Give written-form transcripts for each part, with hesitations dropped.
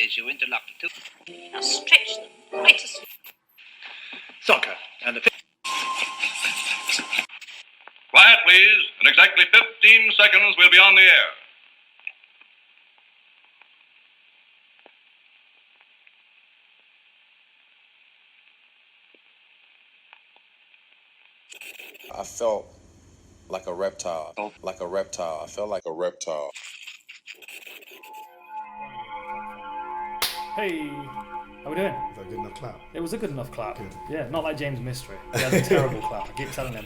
as you interlocked the two. Now stretch them right as... Soccer, and the... Quiet, please. In exactly 15 seconds, we'll be on the air. I felt like a reptile. I felt like a reptile. Hey, how we doing? Is that a good enough clap? It was a good enough clap. Good. Yeah, not like James Mystery. He has a terrible clap. I keep telling him.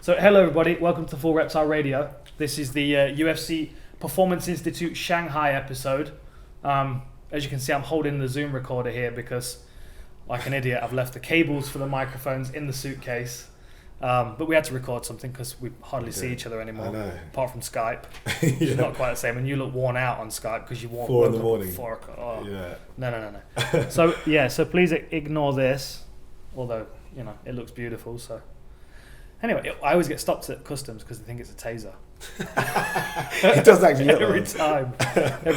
So, hello everybody. Welcome to Full Reptile Radio. This is the UFC Performance Institute Shanghai episode. As you can see, I'm holding the Zoom recorder here because, like an idiot, I've left the cables for the microphones in the suitcase. But we had to record something because we hardly see each other anymore, apart from Skype. It's not quite the same, and you look worn out on Skype because you woke 4 in the morning. 4 o'clock. Oh. Yeah. No. So please ignore this, although it looks beautiful. So anyway, I always get stopped at customs because they think it's a taser. It does actually look every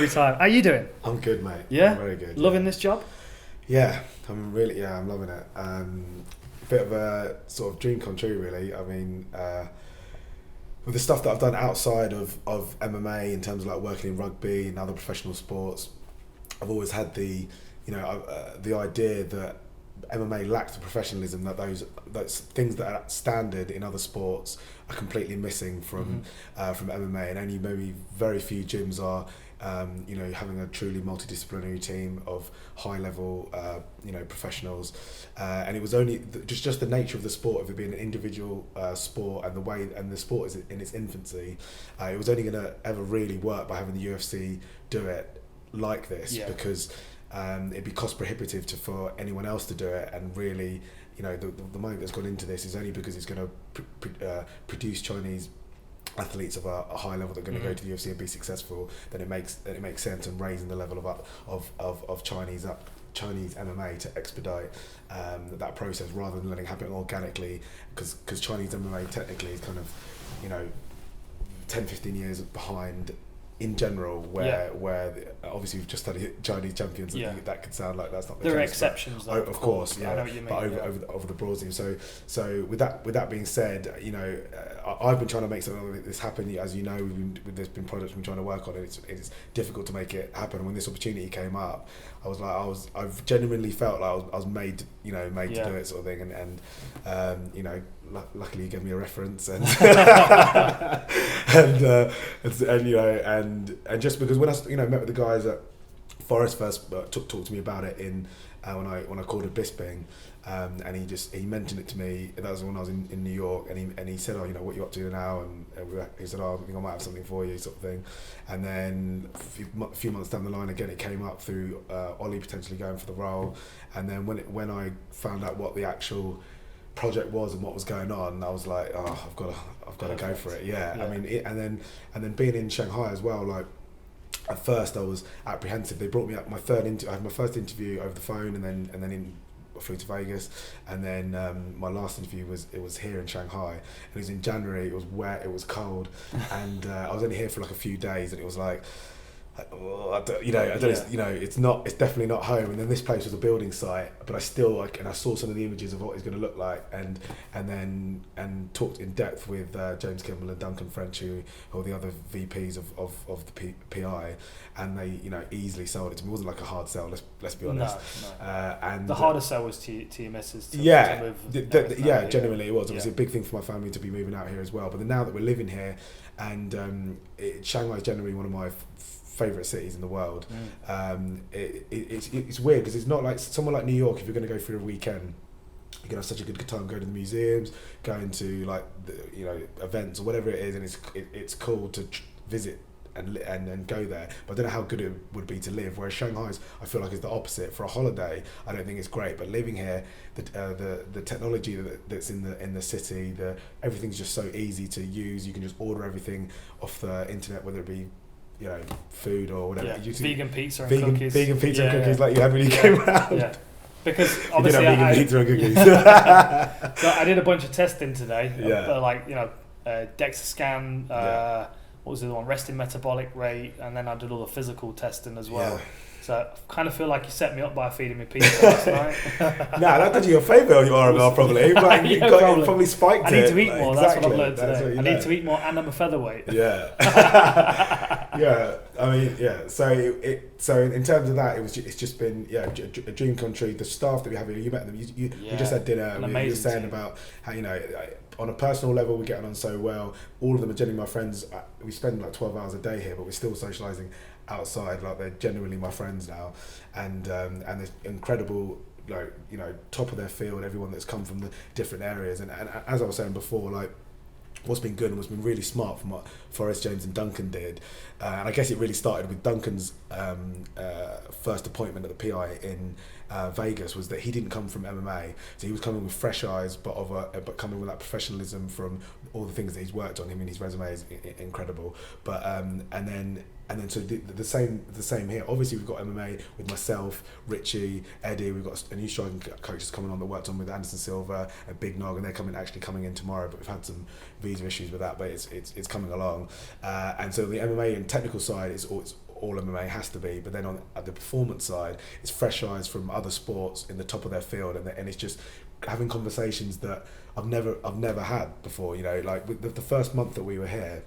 time. How you doing? I'm good, mate. Yeah, I'm very good. Loving this job? Yeah, I'm loving it. Bit of a sort of dream come true, really. I mean, with the stuff that I've done outside of MMA in terms of like working in rugby and other professional sports, I've always had the idea that MMA lacks the professionalism that those things that are standard in other sports are completely missing from MMA, and only maybe very few gyms are. Having a truly multidisciplinary team of high level, professionals, and it was only just the nature of the sport of it being an individual sport and the sport is in its infancy. It was only going to ever really work by having the UFC do it like this because it'd be cost prohibitive for anyone else to do it, and really, the money that's gone into this is only because it's going to produce Chinese athletes of a high level that are going to go to the UFC and be successful. Then it makes sense, and raising the level of Chinese MMA to expedite that process rather than letting it happen organically, because Chinese MMA technically is kind of 10-15 years behind in general, where obviously we've just studied Chinese champions. That could sound like that's not the case. There are exceptions, though. Of course, yeah. I know what you mean. But over the broad scheme. So with that being said, I've been trying to make something like this happen. As you know, there's been projects we've been trying to work on, and it's difficult to make it happen. And when this opportunity came up, I've genuinely felt like I was made to do it, sort of thing. And luckily you gave me a reference, and and just because when I met with the guys at Forest first talked to me about it when I called it Bisping, and he mentioned it to me. That was when I was in New York, and he said, what you up to now? And he said, I think I might have something for you, sort of thing. And then a few months down the line, again it came up through Ollie potentially going for the role, and then when I found out what the actual project was and what was going on, I was like, I've got to go for it. I mean, and then being in Shanghai as well, like at first I was apprehensive. They brought me up I had my first interview over the phone, and then flew to Vegas, and then my last interview was here in Shanghai, and it was in January. It was wet, it was cold, and I was only here for like a few days, and it was like, it's definitely not home. And then this place was a building site, but I still and I saw some of the images of what it's going to look like, and talked in depth with James Kimball and Duncan French, who are the other VPs of the PI, and they easily sold it to me. It wasn't like a hard sell, let's be honest. No. And the hardest sell was to your missus. Genuinely it was obviously a big thing for my family to be moving out here as well. But then now that we're living here, and Shanghai is generally one of my favourite cities in the world. It's weird because it's not like somewhere like New York. If you're going to go for a weekend, you can have such a good time going to the museums, going to like events or whatever it is, and it's cool to visit and go there. But I don't know how good it would be to live. Whereas Shanghai's, I feel like, is the opposite. For a holiday, I don't think it's great, but living here, the technology that's in the city, everything's just so easy to use. You can just order everything off the internet, whether it be food or whatever. Vegan pizza and cookies. Vegan pizza and cookies, like you had when you came around. Yeah. Because obviously vegan pizza and cookies. So I did a bunch of testing today. DEXA scan, what was the other one? Resting metabolic rate, and then I did all the physical testing as well. Yeah. So I kind of feel like you set me up by feeding me pizza last night. Nah, that did you a favour on your RML probably. But you probably spiked it. I need to eat more. That's Exactly. what I've learned That's today. what I need to eat more, and I'm a featherweight. Yeah. Yeah. I mean, yeah. So in terms of that, it's just been a dream come true. The staff that we have here, you met them. We just had dinner. We were saying about how on a personal level we're getting on so well. All of them are genuinely my friends. We spend like 12 hours a day here, but we're still socialising outside. Like they're genuinely my friends now, and there's incredible, top of their field. Everyone that's come from the different areas, and as I was saying before, like, what's been good and what's been really smart from what Forrest, James and Duncan did, and I guess it really started with Duncan's first appointment at the PI in Vegas, was that he didn't come from MMA, so he was coming with fresh eyes, but coming with that professionalism from all the things that he's worked on. I mean, his resume is incredible, but and then so the same here. Obviously, we've got MMA with myself, Richie, Eddie. We've got a new striking coach that's coming on that worked on with Anderson Silva and Big Nog, and they're coming in tomorrow. But we've had some visa issues with that, but it's coming along. And so the MMA and technical side is all MMA has to be, but then at the performance side, it's fresh eyes from other sports in the top of their field, and it's just having conversations that I've never had before. Like with the first month that we were here,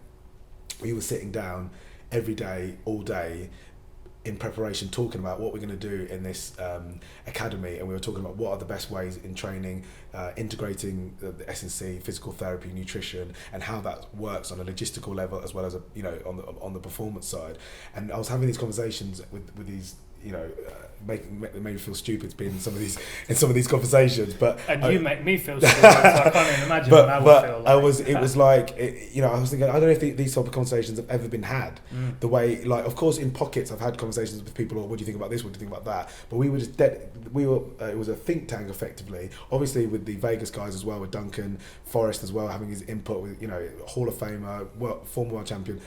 we were sitting down every day, all day, in preparation, talking about what we're going to do in this academy, and we were talking about what are the best ways in training, integrating the S&C, physical therapy, nutrition, and how that works on a logistical level as well as on the performance side. And I was having these conversations with these, made me feel stupid being in some of these conversations, but you make me feel stupid, so I can't even imagine what I would feel like. I was thinking, I don't know if these type of conversations have ever been had. The way, like, of course, in pockets, I've had conversations with people. What do you think about this? What do you think about that? But we were just dead. It was a think tank, effectively. Obviously, with the Vegas guys as well, with Duncan, Forrest as well, having his input with Hall of Famer, former world champion.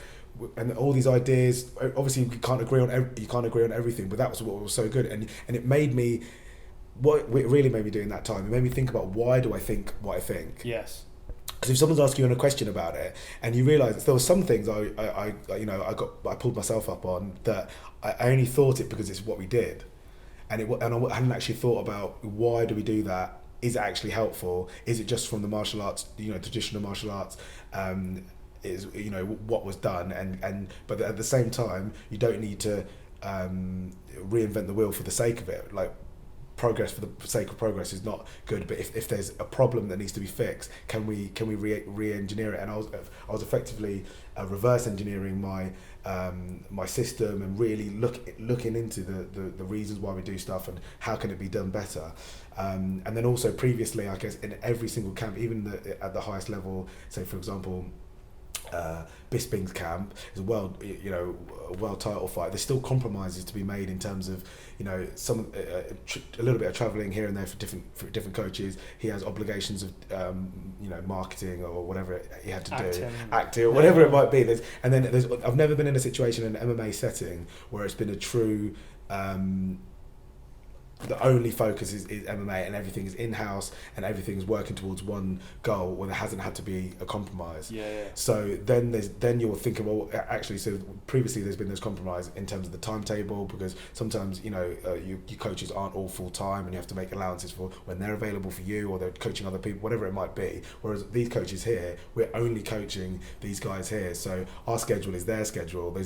And all these ideas, obviously you can't agree on everything, but that was what was so good, and it made me, what it really made me do in that time, it made me think about, why do I think what I think? Yes. Because if someone's asking you a question about it, and you realise there were some things I pulled myself up on that I only thought it because it's what we did, and I hadn't actually thought about, why do we do that? Is it actually helpful? Is it just from the martial arts, traditional martial arts? Is what was done, but at the same time, you don't need to reinvent the wheel for the sake of it. Like, progress for the sake of progress is not good, but if there's a problem that needs to be fixed, can we re-engineer it? And I was effectively reverse engineering my system, and really looking into the reasons why we do stuff and how can it be done better. And then also previously, I guess, in every single camp, even at the highest level, say for example, Bisping's camp is a world title fight. There's still compromises to be made in terms of some a little bit of travelling here and there for different coaches. He has obligations of marketing or whatever he had to do, acting or whatever it might be. I've never been in a situation in an MMA setting where it's been a true. The only focus is MMA, and everything is in-house, and everything's working towards one goal, where there hasn't had to be a compromise. Yeah. So then you're thinking, well, actually, so previously there's been this compromise in terms of the timetable, because sometimes your coaches aren't all full-time, and you have to make allowances for when they're available for you, or they're coaching other people, whatever it might be. Whereas these coaches here, we're only coaching these guys here, so our schedule is their schedule. We're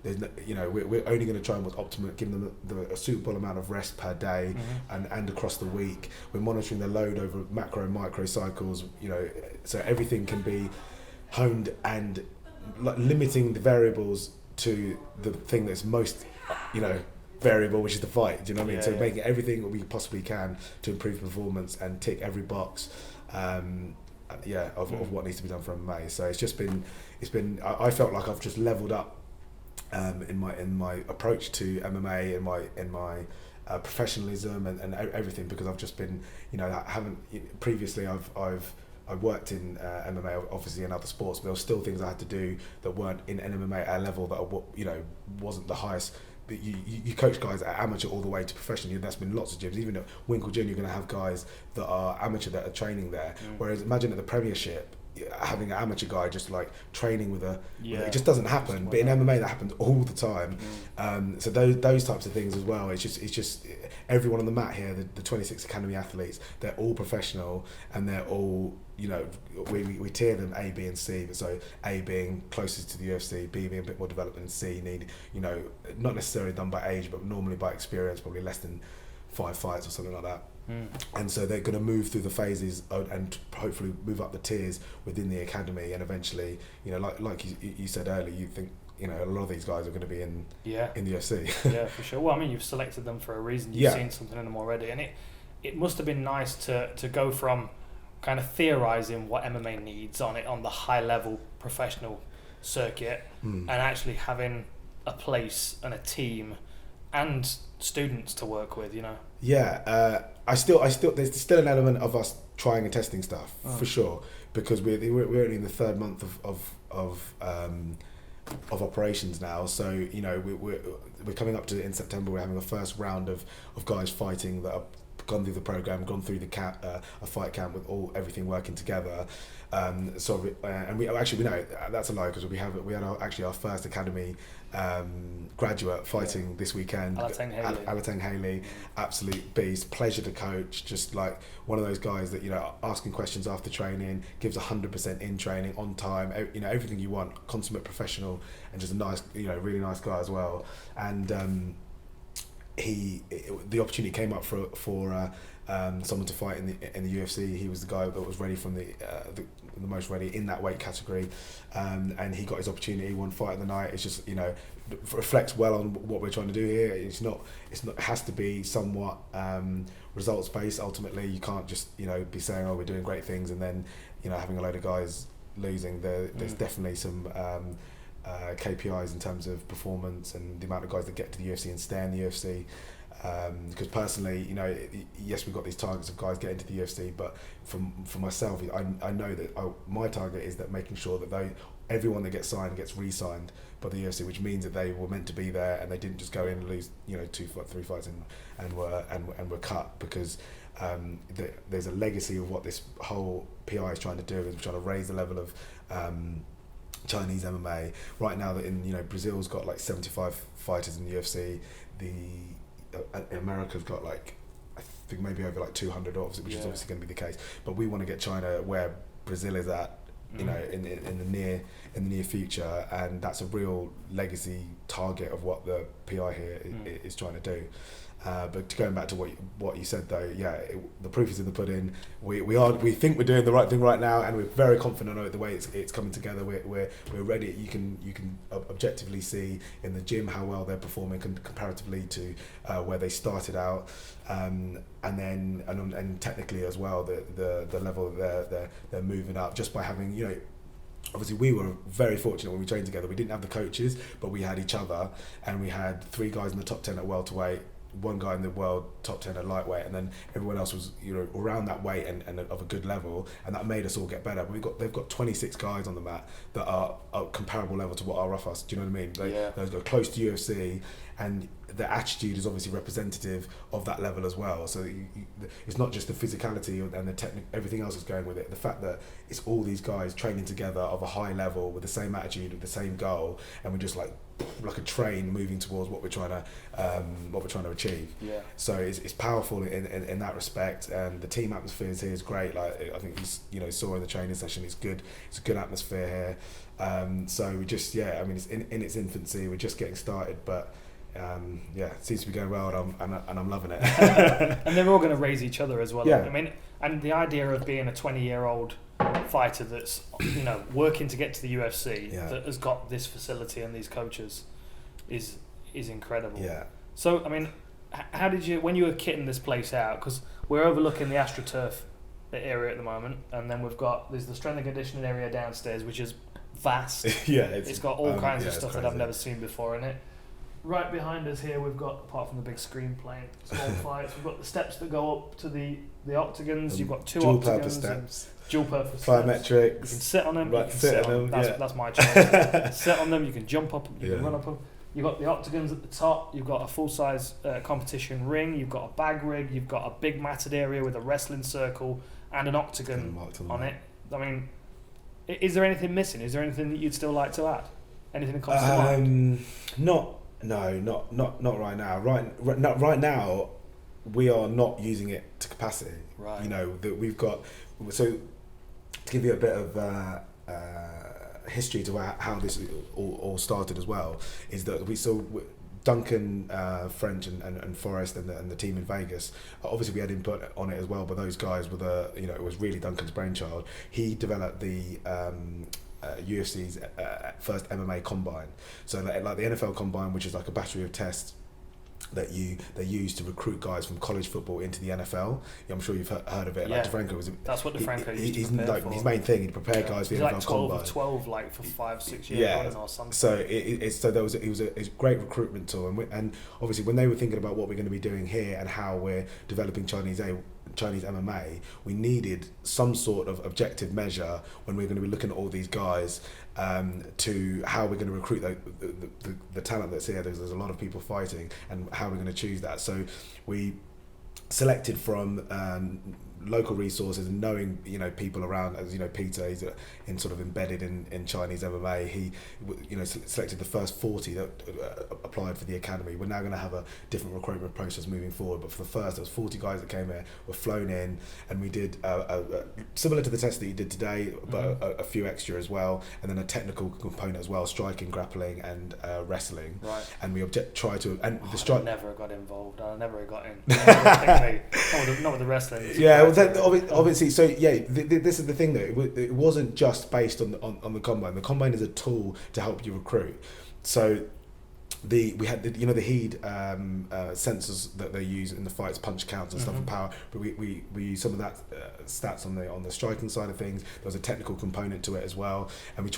only going to try and what's optimal, give them a suitable amount of rest per day, and across the week. We're monitoring the load over macro and micro cycles, so everything can be honed, and limiting the variables to the thing that's most variable, which is the fight. Do you know what I mean? So making everything that we possibly can to improve performance and tick every box of what needs to be done for MMA. So it's been I felt like I've just leveled up in my approach to MMA, in my professionalism and everything, because I've just been previously I've worked in MMA, obviously, in other sports, but there were still things I had to do that weren't in MMA at a level that wasn't the highest. But you coach guys at amateur all the way to professional. That's been lots of gyms. Even at Winkle Gym, you're going to have guys that are amateur that are training there. Whereas imagine at the Premiership, having an amateur guy just like training with Yeah. it just doesn't happen. But in MMA that happens all the time. So those types of things as well. It's just everyone on the mat here, the 26 Academy athletes, they're all professional and they're all, you know, we tier them A, B and C. So A being closest to the UFC, B being a bit more developed, and C need, you know, not necessarily done by age but normally by experience, probably less than 5 fights or something like that. And so they're going to move through the phases and hopefully move up the tiers within the academy, and eventually, you know, like you said earlier, you think, you know, a lot of these guys are going to be in the UFC. Yeah, for sure. Well, I mean, you've selected them for a reason. You've seen something in them already, and it must have been nice to go from kind of theorising what MMA needs on the high level professional circuit, and actually having a place and a team and students to work with, you know. Yeah, I still there's still an element of us trying and testing stuff for sure, because we're only in the 3rd month of operations now. So, you know, we're coming up to, in September, we're having the first round of guys fighting that have gone through the program, gone through the a fight camp with everything working together. And we know that's a lie, because we had our first academy graduate fighting this weekend. Alateng Haley, absolute beast, pleasure to coach, just like one of those guys that, you know, asking questions after training, gives 100% in training, on time, you know, everything you want, consummate professional, and just a nice, you know, really nice guy as well. And the opportunity came up for someone to fight in the UFC. He was the guy that was ready from the most ready in that weight category, and he got his opportunity. One fight of the night. It's just, you know, reflects well on what we're trying to do here. It has to be somewhat results based. Ultimately, you can't just, you know, be saying, oh, we're doing great things, and then, you know, having a load of guys losing. There's definitely some KPIs in terms of performance and the amount of guys that get to the UFC and stay in the UFC. Because personally, you know, yes, we've got these targets of guys getting to the UFC, but for myself, I know that my target is that making sure that everyone that gets signed gets re-signed by the UFC, which means that they were meant to be there and they didn't just go in and lose, you know, 2-3 fights and were cut, because there's a legacy of what this whole PI is trying to do, is trying to raise the level of Chinese MMA. Right now, that in, you know, Brazil's got like 75 fighters in the UFC. America's got like, I think maybe over like 200 of, which is obviously going to be the case. But we want to get China where Brazil is at, you know, in the near future, and that's a real legacy target of what the PI here is trying to do. But going back to what you said though, the proof is in the pudding. We think we're doing the right thing right now, and we're very confident of the way it's coming together. We're ready. You can objectively see in the gym how well they're performing comparatively to where they started out, and technically as well, the level they're moving up just by having, you know. Obviously, we were very fortunate when we trained together. We didn't have the coaches, but we had each other, and we had 3 guys in the top 10 at welterweight, 1 guy in the world top 10 at lightweight, and then everyone else was, you know, around that weight and of a good level, and that made us all get better. But they've got 26 guys on the mat that are comparable level to what are off us. Do you know what I mean? Those go close to UFC, and the attitude is obviously representative of that level as well. So it's not just the physicality and the technique, everything else is going with it. The fact that it's all these guys training together of a high level with the same attitude, with the same goal, and we're just like a train moving towards what we're trying to achieve. Yeah. So it's powerful in that respect, and the team atmosphere here is great. Like, I think you saw in the training session, it's good. It's a good atmosphere here. So we just I mean, it's in its infancy. We're just getting started, but. It seems to be going well, and I'm loving it. And they're all going to raise each other as well. Yeah. I mean, and the idea of being a 20-year-old fighter that's, you know, working to get to the UFC, that has got this facility and these coaches, is incredible. Yeah. So, I mean, how did you, when you were kitting this place out, because we're overlooking the AstroTurf area at the moment, and then there's the strength and conditioning area downstairs, which is vast. It's got all kinds of stuff that I've never seen before in it. Right behind us here, we've got, apart from the big screen playing small fights, we've got the steps that go up to the octagons. You've got 2 octagons. Dual purpose steps. Plyometrics. You can sit on them. Right, you can sit on them. That's my choice. Sit on them. You can jump up. You can run up them. You've got the octagons at the top. You've got a full-size competition ring. You've got a bag rig. You've got a big matted area with a wrestling circle and an octagon on it. I mean, Is there anything missing? Is there anything that you'd still like to add? Anything that comes to mind? Not right now. Right now, we are not using it to capacity. Right. You know that we've got. So to give you a bit of history to how this all started as well, is that we saw Duncan French and Forrest and the team in Vegas. Obviously, we had input on it as well, but those guys were it was really Duncan's brainchild. He developed the UFC's first MMA combine. So like the NFL combine, which is like a battery of tests that they use to recruit guys from college football into the NFL. I'm sure you've heard of it. Yeah. Like DeFranco was. That's what DeFranco used to he's prepare like for. his main thing. He'd prepare guys for the He's NFL like 12 combine. of 12, like for 5-6 years running or something. So it was a great recruitment tool, and obviously when they were thinking about what we're going to be doing here and how we're developing Chinese MMA, we needed some sort of objective measure when we're going to be looking at all these guys to how we're going to recruit the talent that's here. There's a lot of people fighting, and how we're going to choose that. So we selected from local resources and knowing people around, as Peter, he's in sort of embedded in Chinese MMA. He selected the first 40 that applied for the academy. We're now going to have a different recruitment process moving forward, but for the first, there was 40 guys that came here, were flown in, and we did similar to the test that you did today, but a few extra as well, and then a technical component as well, striking, grappling, and wrestling. Right. And we try to I never got involved. I never got in. Not with the wrestling. Yeah, well, obviously. So yeah, this is the thing though. It wasn't just based on the combine. The combine is a tool to help you recruit. So we had the heed sensors that they use in the fights, punch counts and stuff, and power. But we use some of that stats on the striking side of things. There was a technical component to it as well, and we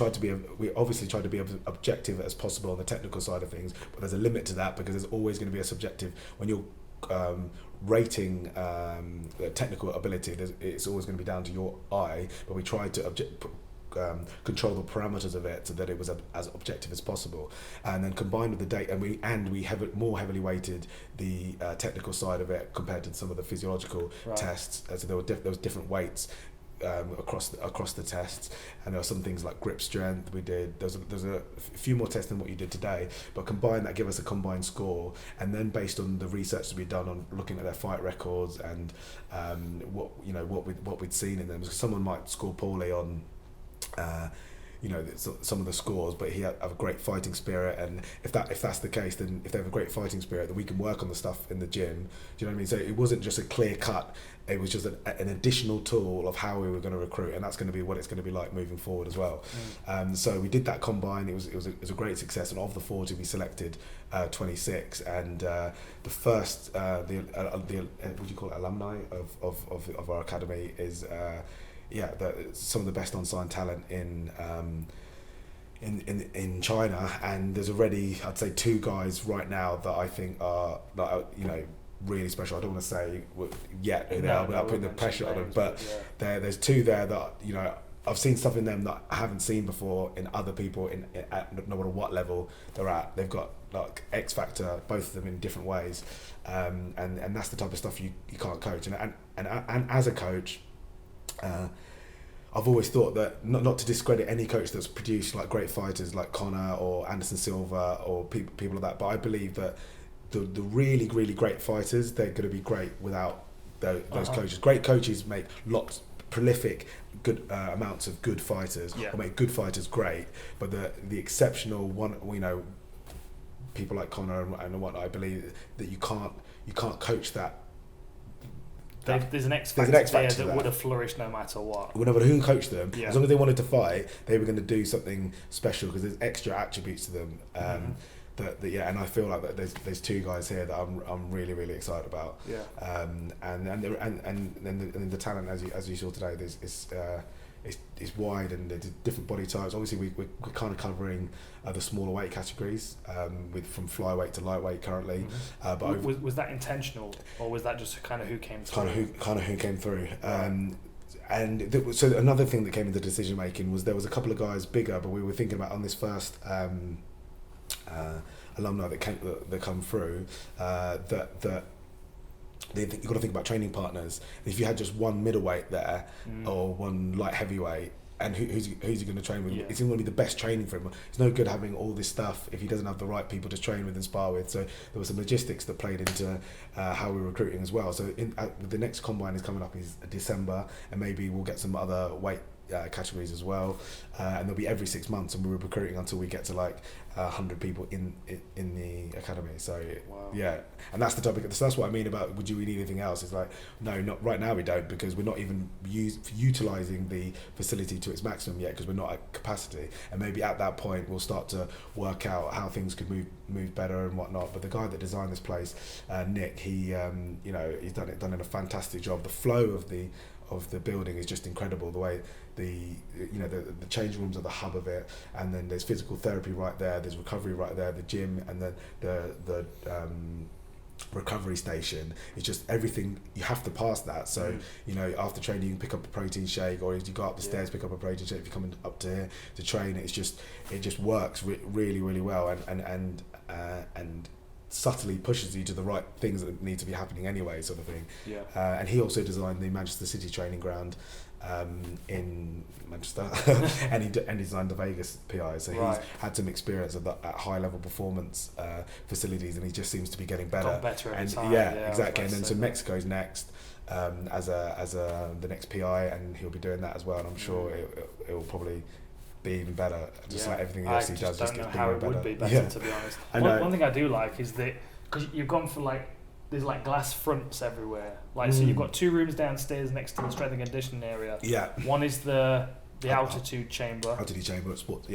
obviously tried to be as objective as possible on the technical side of things. But there's a limit to that, because there's always going to be a subjective when you're rating technical ability. It's always going to be down to your eye, but we tried to control the parameters of it so that it was as objective as possible, and then combined with the data, and we have more heavily weighted the technical side of it compared to some of the physiological tests. So there was different weights across the tests, and there were some things like grip strength we did. There's a few more tests than what you did today, but combined that give us a combined score, and then based on the research that we've done on looking at their fight records and what we'd seen in them. Someone might score poorly on some of the scores, but he have a great fighting spirit, and if that's the case, then if they have a great fighting spirit, then we can work on the stuff in the gym. Do you know what I mean? So it wasn't just a clear cut, it was just an additional tool of how we were going to recruit, and that's going to be what it's going to be like moving forward as well. So we did that combine. It was a great success, and of the 40 we selected 26, and the first what do you call it, alumni of our academy is some of the best on-sign talent in China, and there's already, I'd say, 2 guys right now that I think are really special. I don't want to say yet who they are without putting the pressure on them, but there's 2 there that I've seen stuff in them that I haven't seen before in other people at no matter what level they're at. They've got like X factor, both of them in different ways, and that's the type of stuff you can't coach. And as a coach, I've always thought that not to discredit any coach that's produced like great fighters like Conor or Anderson Silva or people like that, but I believe that the really, really great fighters, they're going to be great without those coaches. Great coaches make prolific, good amounts of good fighters, or make good fighters great. But the exceptional one, people like Conor and what, I believe that you can't coach that. There's an X factor there that would have flourished no matter what. No matter who coached them, as long as they wanted to fight, they were going to do something special, because there's extra attributes to them. And I feel like that there's 2 guys here that I'm really, really excited about. And the talent, as you saw today, is wide, and there's different body types. Obviously, we're kind of covering the smaller weight categories, from flyweight to lightweight currently. But was that intentional, or was that just kind of who came through? Kind of who came through. So another thing that came into decision making was there was a couple of guys bigger, but we were thinking about on this first alumni that come through, that you've got to think about training partners. If you had just one middleweight there or one light heavyweight, and who's he going to train with? Yeah. It's going to be the best training for him. It's no good having all this stuff if he doesn't have the right people to train with and spar with. So there was some logistics that played into how we're recruiting as well. So the next combine is coming up is December, and maybe we'll get some other weight categories as well, and they'll be every 6 months, and we're recruiting until we get to like 100 people in the academy. So Wow. yeah, and that's the topic. So that's what I mean about would we need anything else? It's like no, not right now we don't, because we're not even utilising the facility to its maximum yet, because we're not at capacity, and maybe at that point we'll start to work out how things could move better and whatnot. But the guy that designed this place, Nick, he's done a fantastic job. The flow of the building is just incredible. The way the change rooms are the hub of it, and then there's physical therapy right there, there's recovery right there, the gym, and then the recovery station. It's just everything, you have to pass that. So after training you can pick up a protein shake, or as you go up the stairs pick up a protein shake. If you're coming up to here to train, it just works really really well, and subtly pushes you to the right things that need to be happening anyway, sort of thing. And he also designed the Manchester City training ground in Manchester, and he designed the Vegas PI, so he's had some experience at high level performance facilities, and he just seems to be getting better. Got better every and time. Exactly. And then so Mexico's next as the next PI, and he'll be doing that as well, and I'm sure it will probably be even better, like everything else he does. I just don't know gets how bigger it and would be better. better, to be honest. One thing I do like is that, because you've gone for like, there's like glass fronts everywhere. Like, so you've got 2 rooms downstairs next to the strength and conditioning area. Yeah. One is the altitude chamber. Altitude chamber, sports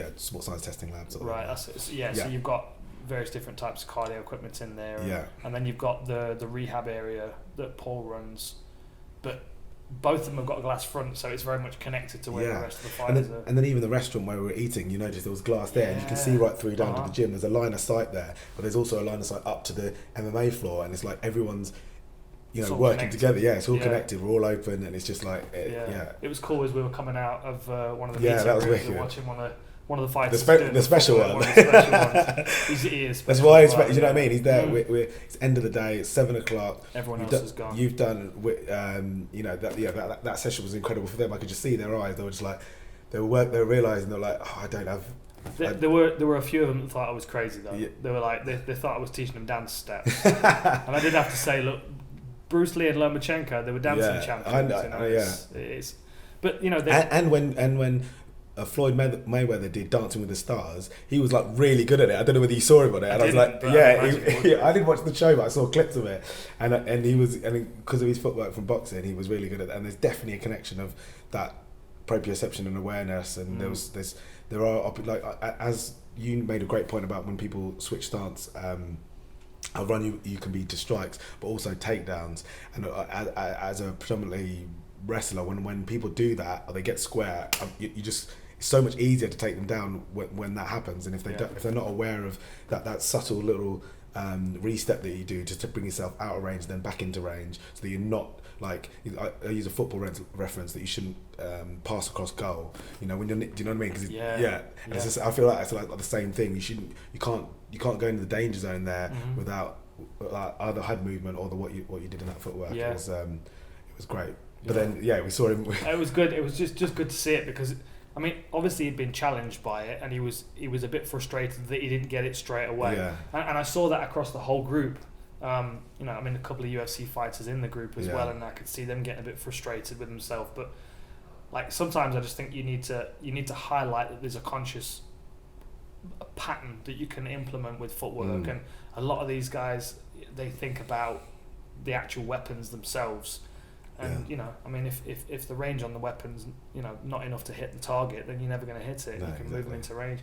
science testing lab. Sort of Right, that's it. So you've got various different types of cardio equipment in there. And then you've got the rehab area that Paul runs. But both of them have got a glass front, so it's very much connected to where the rest of the fighters are. And then even the restaurant where we were eating, you noticed there was glass there, and you can see right through down to the gym. There's a line of sight there, but there's also a line of sight up to the MMA floor, and it's like everyone's working together. It's all connected. We're all open, and it's just like It was cool as we were coming out of one of the meeting that was rooms wicked. and watching one of the fighters. The special one. One of the special ones. His ears. That's why you know what I mean. He's there. It's end of the day. It's 7:00. Everyone else is gone. You've done. That session was incredible for them. I could just see their eyes. They were just like, they were realizing they're like, I don't have. There were a few of them that thought I was crazy though. Yeah. They were like they thought I was teaching them dance steps, and I did have to say, look, Bruce Lee and Lomachenko, they were dancing champions. It's but and when Floyd Mayweather did Dancing with the Stars, he was like really good at it. I don't know whether you saw him on it, and I was like, I didn't watch the show, but I saw clips of it, and he was, and because of his footwork from boxing, he was really good at it. And there's definitely a connection of that proprioception and awareness, and there are like, as you made a great point about when people switch stance. I'll run you can be to strikes, but also takedowns. And as a predominantly wrestler, when people do that or they get square, it's so much easier to take them down when that happens. And if they're not aware of that subtle little restep that you do just to bring yourself out of range, then back into range, so that you're not like, I use a football reference that you shouldn't pass across goal. When you're, do you know what I mean? Cause And it's just, I feel like it's like the same thing. You can't go into the danger zone there without either head movement or what you did in that footwork. It was great. But then we saw him. It was good. It was just good to see it, because I mean, obviously he'd been challenged by it, and he was a bit frustrated that he didn't get it straight away. And I saw that across the whole group. I mean, a couple of UFC fighters in the group as well, and I could see them getting a bit frustrated with themselves. But like, sometimes I just think you need to highlight that there's a conscious pattern that you can implement with footwork, and a lot of these guys, they think about the actual weapons themselves. And I mean, if the range on the weapon's not enough to hit the target, then you're never going to hit it. You can move them into range.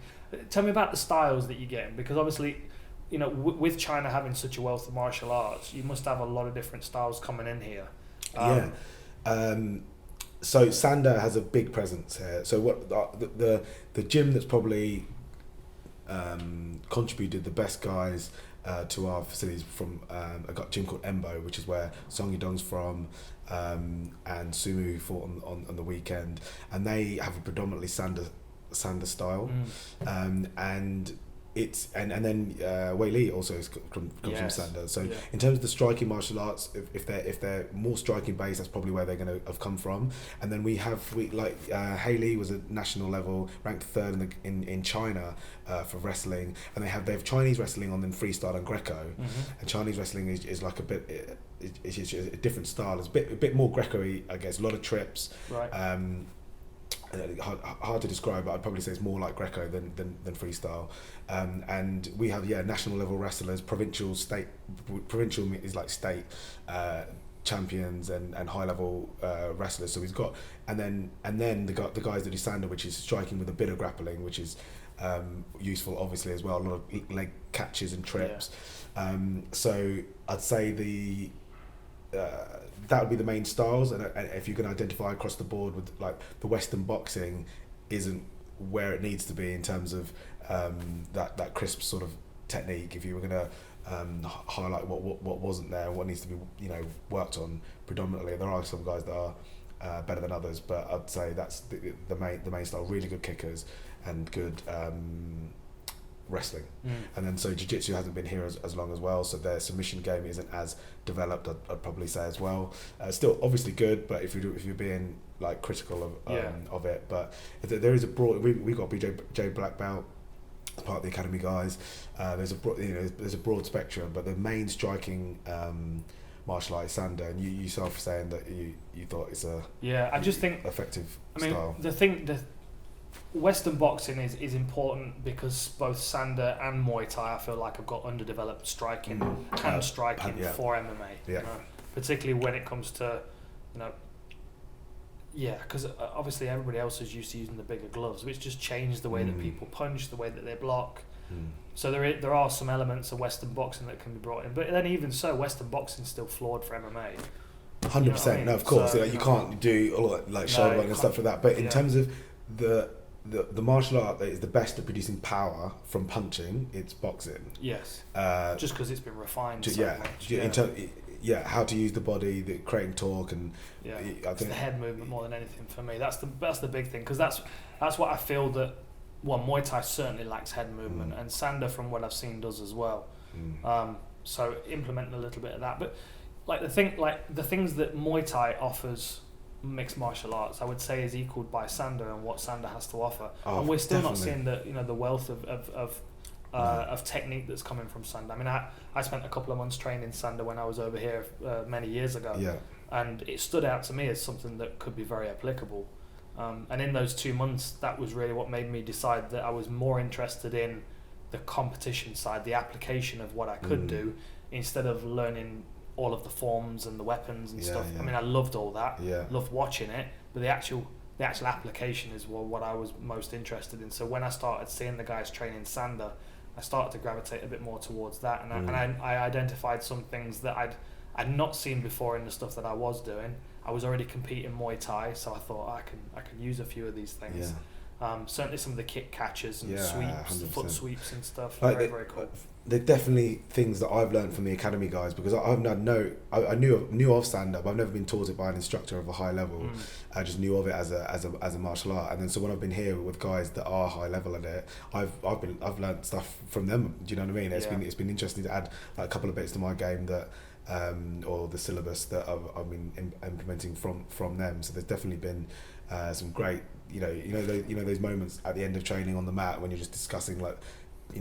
Tell me about the styles that you get, because obviously, with China having such a wealth of martial arts, you must have a lot of different styles coming in here. So Sander has a big presence here. So what the gym that's probably contributed the best guys to our facilities from a gym called Embo, which is where Song Yudong's from, and Sumu, who fought on the weekend, and they have a predominantly Sander style, and it's and then Wei Li also comes from Yes. Sanda. So Yeah. in terms of the striking martial arts, if they're more striking based, that's probably where they're going to have come from. And then we Haley was at national level, ranked third in China for wrestling, and they have Chinese wrestling on then freestyle and Greco. And Chinese wrestling is like a bit. It's a different style. It's a bit more Greco-y, I guess. A lot of trips. Right. Hard to describe, but I'd probably say it's more like Greco than freestyle. And we have national level wrestlers, provincial is like state champions and high level wrestlers. So we've got and then the guys that do Sanda, which is striking with a bit of grappling, which is useful obviously as well. A lot of leg catches and trips. So I'd say that would be the main styles, and if you can identify across the board with like the Western boxing isn't where it needs to be in terms of that crisp sort of technique. If you were going to highlight what wasn't there, what needs to be worked on predominantly, there are some guys that are better than others, but I'd say that's the main style. Really good kickers and good wrestling. And then so jiu-jitsu hasn't been here as long as well, so their submission game isn't as developed, I'd probably say as well. Still obviously good, but if you're being like critical of it, but there is a broad. We got BJ Black Belt as part of the academy guys. There's a broad spectrum, but the main striking martial art is Sanda, and you yourself saying that you thought it's I just think effective style. The Western boxing is important because both Sanda and Muay Thai I feel like have got underdeveloped striking for MMA. Particularly when it comes to because obviously everybody else is used to using the bigger gloves, which just changed the way that people punch, the way that they block. So there are some elements of Western boxing that can be brought in, but then even so, Western boxing is still flawed for MMA. 100%. No, of course, so, you can't do all like shoulder work and stuff like that. But in terms of the martial art that is the best at producing power from punching, it's boxing. Yes. Just because it's been refined much. How to use the body, creating torque, and I it's think the head movement more than anything for me. That's the big thing, because that's what I feel that Muay Thai certainly lacks head movement, and Sanda from what I've seen does as well. So implementing a little bit of that, but the things that Muay Thai offers mixed martial arts, I would say, is equaled by Sanda and what Sanda has to offer. And we're still not seeing the wealth of technique that's coming from Sanda. I mean, I spent a couple of months training Sanda when I was over here many years ago, and it stood out to me as something that could be very applicable. And in those 2 months, that was really what made me decide that I was more interested in the competition side, the application of what I could do, instead of learning all of the forms and the weapons and stuff. I mean, I loved all that, loved watching it, but the actual application is what I was most interested in. So when I started seeing the guys training Sanda, I started to gravitate a bit more towards that, and I identified some things that I'd not seen before in the stuff that I was doing. I was already competing Muay Thai, so I thought I can use a few of these things. Certainly some of the kick catches and sweeps, the foot sweeps and stuff. Very cool. They're definitely things that I've learned from the academy guys, because I knew of stand-up. I've never been taught it by an instructor of a high level. I just knew of it as a martial art, and then so when I've been here with guys that are high level at it, I've learned stuff from them. Do you know what I mean? It's been interesting to add a couple of bits to my game that or the syllabus that I've been implementing from them. So there's definitely been some great those moments at the end of training on the mat when you're just discussing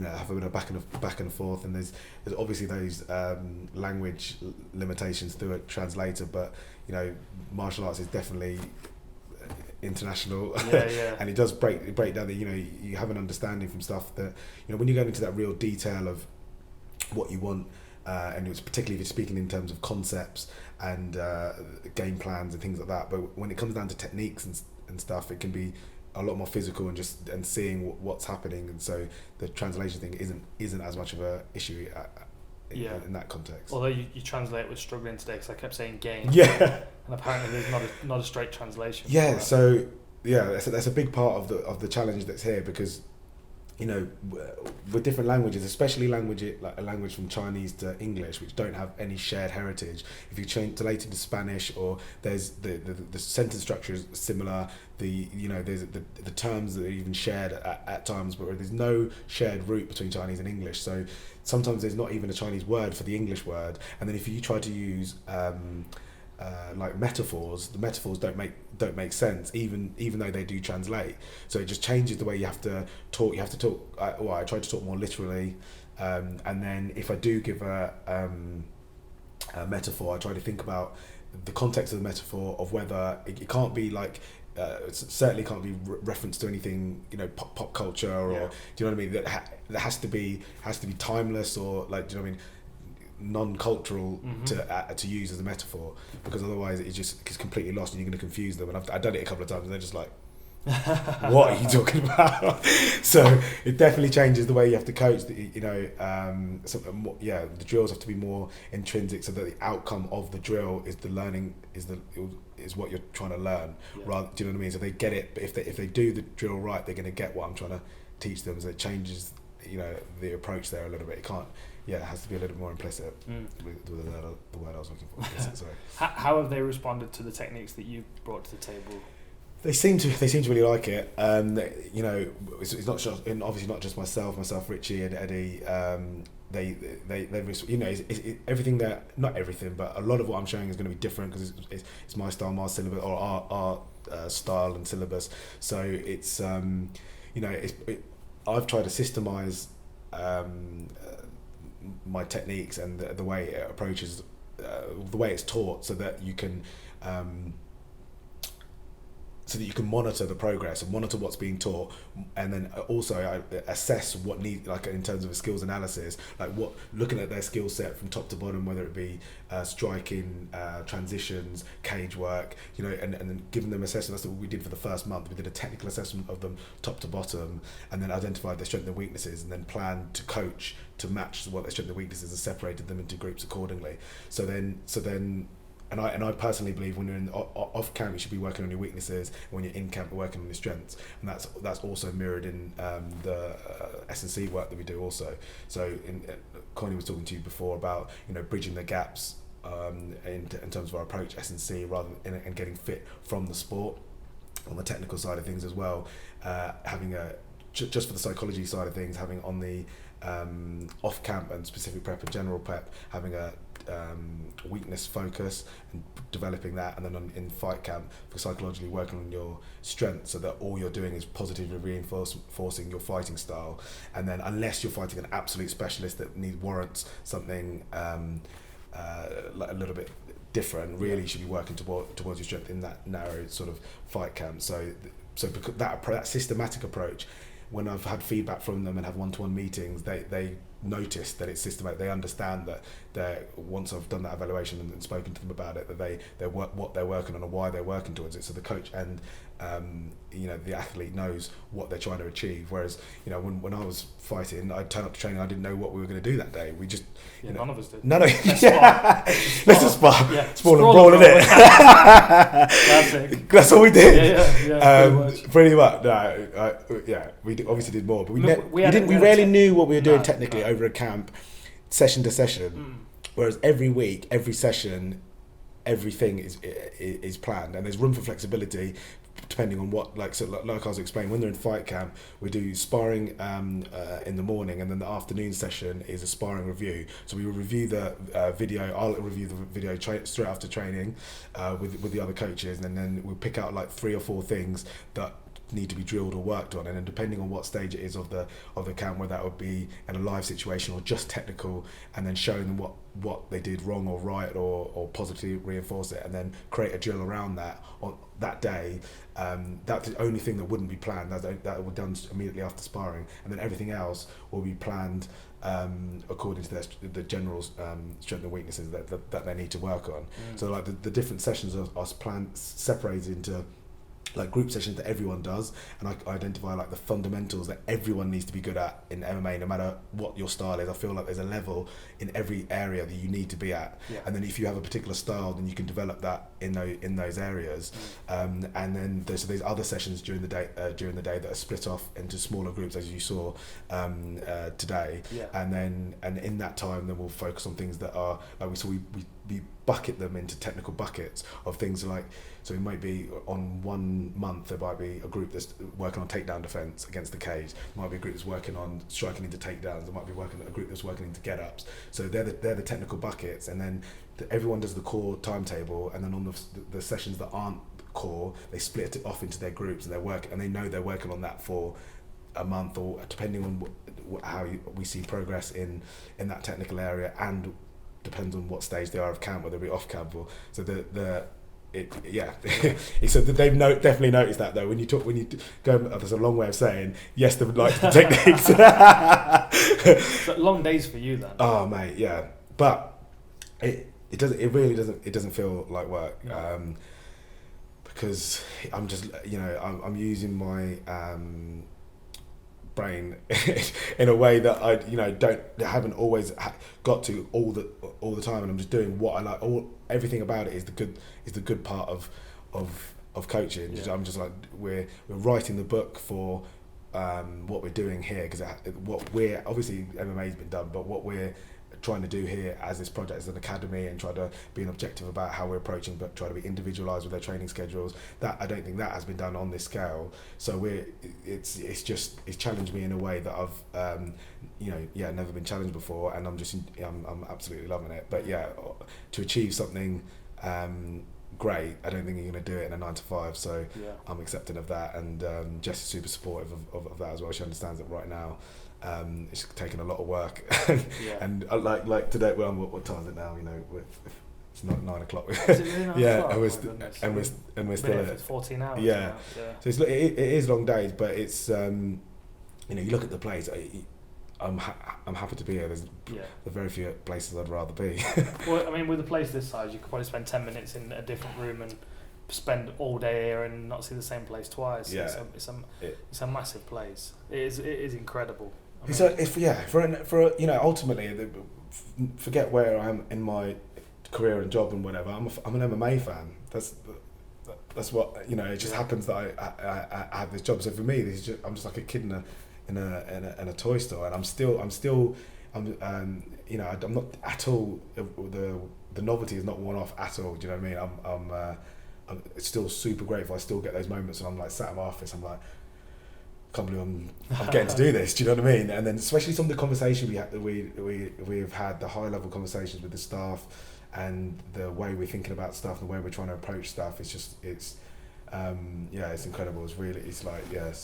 have a bit of back and forth, and there's obviously those language limitations through a translator, but martial arts is definitely international, and it does break down that you have an understanding from stuff that when you go into that real detail of what you want, and it's particularly if you're speaking in terms of concepts and game plans and things like that, but when it comes down to techniques and stuff, it can be a lot more physical and seeing what's happening, and so the translation thing isn't as much of a issue in that context. Although you translate was struggling today because I kept saying game, and apparently there's not a straight translation. So that's a big part of the challenge that's here, because with different languages, especially like a language from Chinese to English, which don't have any shared heritage. If you translate it to Spanish, or there's the sentence structure is similar. There's the terms that are even shared at times, but there's no shared root between Chinese and English. So sometimes there's not even a Chinese word for the English word. And then if you try to use like metaphors, the metaphors don't make sense, even though they do translate. So it just changes the way you have to talk. You have to talk. I try to talk more literally, and then if I do give a metaphor, I try to think about the context of the metaphor, of whether it can't be like. It certainly can't be reference to anything, pop culture, or do you know what I mean? That has to be timeless, or like, do you know what I mean? Non-cultural to use as a metaphor, because otherwise it's completely lost and you're going to confuse them. And I've done it a couple of times and they're just like, what are you talking about? So it definitely changes the way you have to coach. The drills have to be more intrinsic, so that the outcome of the drill is the learning, is what you're trying to learn. Rather, do you know what I mean? So they get it, but if they do the drill right, they're going to get what I'm trying to teach them. So it changes the approach there a little bit. It has to be a little bit more implicit with the word I was looking for. Sorry. How have they responded to the techniques that you brought to the table? They seem to really like it. It's not just, and obviously not just myself, Richie and Eddie. Everything that, not everything, but a lot of what I'm showing is going to be different, because it's my style, my syllabus, or our style and syllabus. So it's I've tried to systemize my techniques and the way it approaches, the way it's taught, so that you can monitor the progress and monitor what's being taught, and then also I assess what need, like in terms of a skills analysis, like looking at their skill set from top to bottom, whether it be striking, transitions, cage work, and then giving them assessment. That's what we did for the first month. We did a technical assessment of them top to bottom, and then identified their strengths and weaknesses, and then planned to coach to match what their strengths and weaknesses, and separated them into groups accordingly. So then. And I personally believe when you're in off camp, you should be working on your weaknesses. And when you're in camp, you're working on your strengths, and that's also mirrored in the S&C work that we do also. So Connie was talking to you before about bridging the gaps in terms of our approach S&C, and getting fit from the sport on the technical side of things as well. Having just for the psychology side of things, having on the off camp and specific prep and general prep, having a weakness focus and developing that, and then in fight camp for psychologically working on your strength, so that all you're doing is positively reinforcing your fighting style. And then unless you're fighting an absolute specialist that warrants something like a little bit different, really you should be working towards your strength in that narrow sort of fight camp. So because that systematic approach, when I've had feedback from them and have one-to-one meetings, they notice that it's systematic. They understand that once I've done that evaluation and spoken to them about it, that they work what they're working on and why they're working towards it. So the coach and the athlete knows what they're trying to achieve. Whereas when I was fighting, I'd turn up to training, I didn't know what we were going to do that day. We just none of us did. Let's just spar. Yeah. Sprawl and brawl, isn't it? Classic. That's all we did. Yeah. Pretty much. We obviously did more, but we rarely knew what we were doing technically over a camp, session to session. Whereas every week, every session, everything is planned, and there's room for flexibility depending on what, like I was explaining, when they're in fight camp, we do sparring in the morning, and then the afternoon session is a sparring review. So we will review the video. I'll review the video straight after training with the other coaches, and then we'll pick out like 3 or 4 things that need to be drilled or worked on, and then depending on what stage it is of the camp, whether that would be in a live situation or just technical, and then showing them what they did wrong or right, or positively reinforce it, and then create a drill around that on that day. That's the only thing that wouldn't be planned. That will be done immediately after sparring, and then everything else will be planned according to the general strengths and weaknesses that they need to work on. So like the different sessions are planned, separated into like group sessions that everyone does, and I identify like the fundamentals that everyone needs to be good at in MMA, no matter what your style is. I feel like there's a level in every area that you need to be at, and then if you have a particular style, then you can develop that in those areas. And then there's other sessions during the day that are split off into smaller groups, as you saw today. And in that time, then we'll focus on things that are like we saw. We bucket them into technical buckets of things like, so it might be on 1 month there might be a group that's working on takedown defense against the cage. There might be a group that's working on striking into takedowns. There might be a group that's working into get-ups. So they're the technical buckets, and then everyone does the core timetable, and then on the sessions that aren't core, they split it off into their groups, and they know they're working on that for a month, or depending on how we see progress in that technical area, and depends on what stage they are of camp, whether it be off camp or so so they've definitely noticed that though. When you go, there's a long way of saying yes. They would like the techniques. But long days for you then. Oh mate, yeah, but it really doesn't feel like work. No. Because I'm just I'm using my brain in a way that I haven't always got to all the time, and I'm just doing what I like. Everything about it is the good part of coaching. I'm just like we're writing the book for what we're doing here, because what we're obviously MMA's been done, but what we're trying to do here as this project as an academy, and try to be an objective about how we're approaching, but try to be individualised with their training schedules. That I don't think that has been done on this scale. So it's challenged me in a way that I've never been challenged before, and I'm absolutely loving it. But to achieve something great, I don't think you're going to do it in a 9 to 5. So I'm accepting of that, and Jess is super supportive of that as well. She understands that right now. It's taken a lot of work, and like today. Well, what time is it now? It's not 9 o'clock. Is it really 9 o'clock? and we're still at 14 hours. Yeah. So it is long days, but it's you look at the place. I'm happy to be here. There's very few places I'd rather be. Well, I mean, with a place this size, you could probably spend 10 minutes in a different room and spend all day here and not see the same place twice. It's a massive place. It is incredible. Ultimately, forget where I am in my career and job and whatever. I'm an MMA fan. That's what it just happens that I have this job. So for me, I'm just like a kid in a toy store, and I'm not at all. The novelty is not worn off at all. Do you know what I mean? I'm still super grateful. I still get those moments when I'm like sat in my office. I'm like, can't believe I'm getting to do this. Do you know what I mean? And then especially some of the conversation we've had, the high level conversations with the staff, and the way we're thinking about stuff, the way we're trying to approach stuff. It's incredible. It's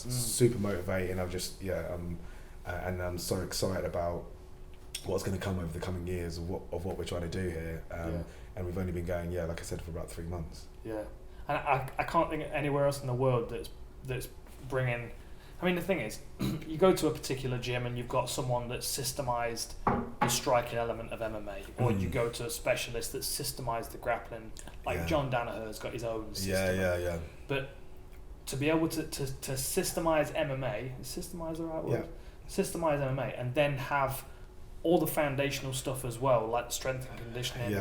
super motivating. And I'm so excited about what's going to come over the coming years of what we're trying to do here. And we've only been going, like I said, for about 3 months. Yeah, and I can't think of anywhere else in the world that's bringing. I mean, the thing is, you go to a particular gym and you've got someone that's systemised the striking element of MMA, or you go to a specialist that's systemised the grappling. Like John Danaher's got his own system. Yeah. But to be able to systemise MMA, is systemise the right word? Yeah. Systemise MMA, and then have all the foundational stuff as well, like the strength and conditioning,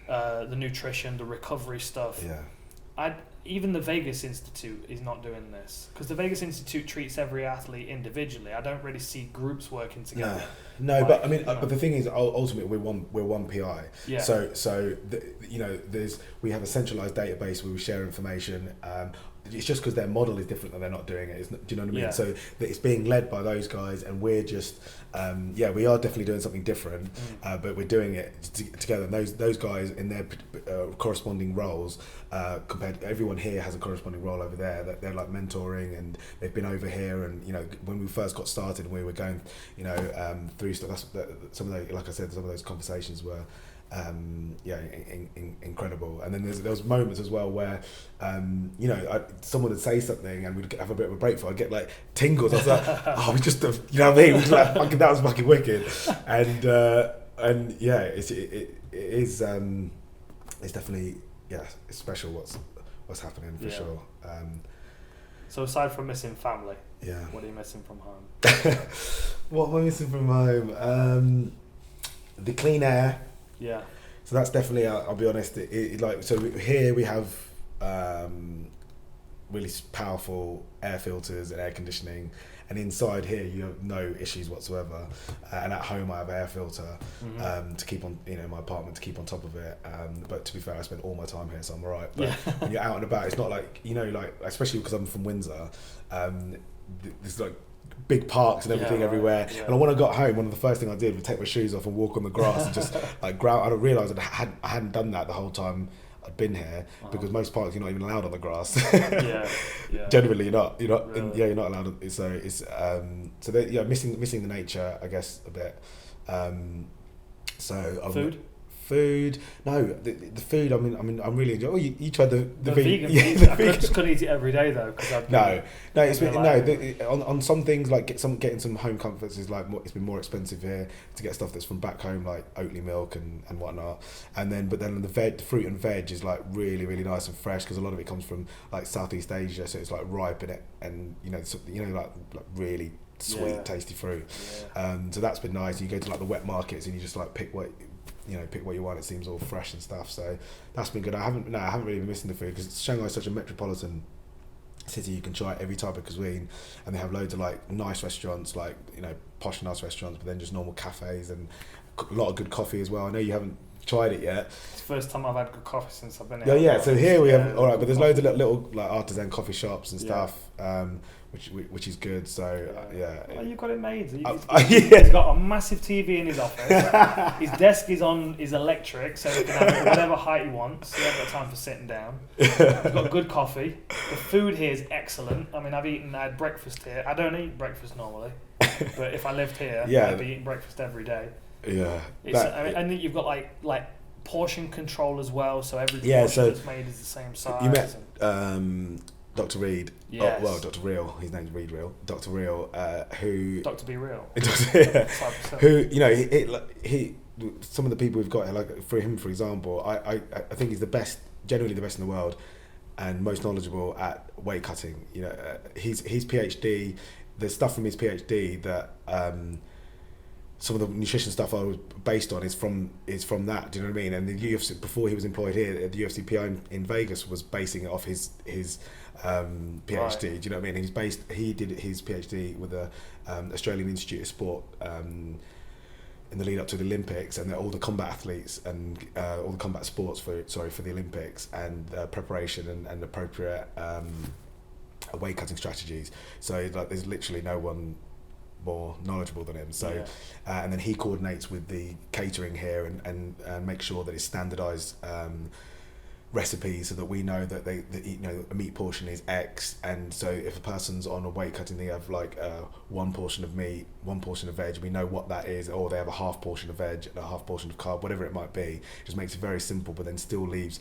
the nutrition, the recovery stuff. Yeah. Even the Vegas Institute is not doing this, because the Vegas Institute treats every athlete individually. I don't really see groups working together. No, but I mean, but the thing is, ultimately, we're one PI. Yeah. So we have a centralized database where we share information. It's just because their model is different that they're not doing it. Do you know what I mean? Yeah. So it's being led by those guys, and we're just, we are definitely doing something different, but we're doing it together. And those guys in their corresponding roles, compared to everyone here has a corresponding role over there. That they're like mentoring, and they've been over here. And when we first got started, we were going, through stuff. Some of those, like I said, some of those conversations were. Incredible. And then there was moments as well where someone would say something and we'd have a bit of a breakthrough. I'd get like tingles. I was like, we just, you know what I mean? We just like, fucking, that was fucking wicked. And it is it's definitely it's special what's happening for sure. So aside from missing family, Yeah. what are you missing from home? What am I missing from home? The clean air. Yeah. So that's definitely, I'll be honest, here we have really powerful air filters and air conditioning, and inside here you have no issues whatsoever. And at home I have air filter to keep on, my apartment, to keep on top of it. But to be fair, I spend all my time here, so I'm alright. But when you're out and about, it's not like, especially because I'm from Windsor, there's like big parks and everything everywhere. Yeah. And when I got home, one of the first things I did was take my shoes off and walk on the grass and just like ground. I don't realise that I hadn't done that the whole time I'd been here, because most parks you're not even allowed on the grass. Generally, you're not. Really? You're not allowed. So it's missing the nature, I guess, a bit. Food. No, the food. I mean, I'm really enjoying. Oh, you tried the vegan. Yeah, I just couldn't eat it every day though. On some things like getting some home comforts is like it's been more expensive here to get stuff that's from back home, like Oatly milk and whatnot. But then the fruit and veg is like really really nice and fresh, because a lot of it comes from like Southeast Asia, so it's like ripe in it, and like really sweet, tasty fruit. So that's been nice. You go to like the wet markets and you just like pick what you want. It seems all fresh and stuff, so that's been good. I haven't really been missing the food, because Shanghai is such a metropolitan city. You can try every type of cuisine, and they have loads of like nice restaurants, like posh nice restaurants, but then just normal cafes and a lot of good coffee as well. I know you haven't tried it yet. It's the first time I've had good coffee since I've been here. Yeah. So here we have but there's loads of little like artisan coffee shops and stuff. Which is good. So Well, you've got it made. He's got a massive TV in his office. His desk is electric, so he can have it whatever height he wants. He hasn't got time for sitting down. He's got good coffee. The food here is excellent. I mean, I had breakfast here. I don't eat breakfast normally, but if I lived here, I'd be eating breakfast every day. Yeah. And then you've got like portion control as well, so every portion that's made is the same size. You met Dr. Reed. Yes. Dr. Real. His name's Reed Real. Dr. Real, who. Dr. Be Real. Who he some of the people we've got here, like for him, for example, I think he's generally the best in the world, and most knowledgeable at weight cutting. His PhD, the stuff from his PhD that some of the nutrition stuff I was based on is from that. Do you know what I mean? And the UFC, before he was employed here, the UFC PI in Vegas was basing it off his PhD. Right. Do you know what I mean? He did his PhD with the Australian Institute of Sport in the lead up to the Olympics, and all the combat athletes and all the combat sports for the Olympics, and preparation and appropriate weight cutting strategies. So there's literally no one more knowledgeable than him. So and then he coordinates with the catering here and make sure that it's standardized recipes, so that we know that a meat portion is X, and so if a person's on a weight cutting, they have like one portion of meat, one portion of veg, we know what that is, or they have a half portion of veg and a half portion of carb, whatever it might be. It just makes it very simple, but then still leaves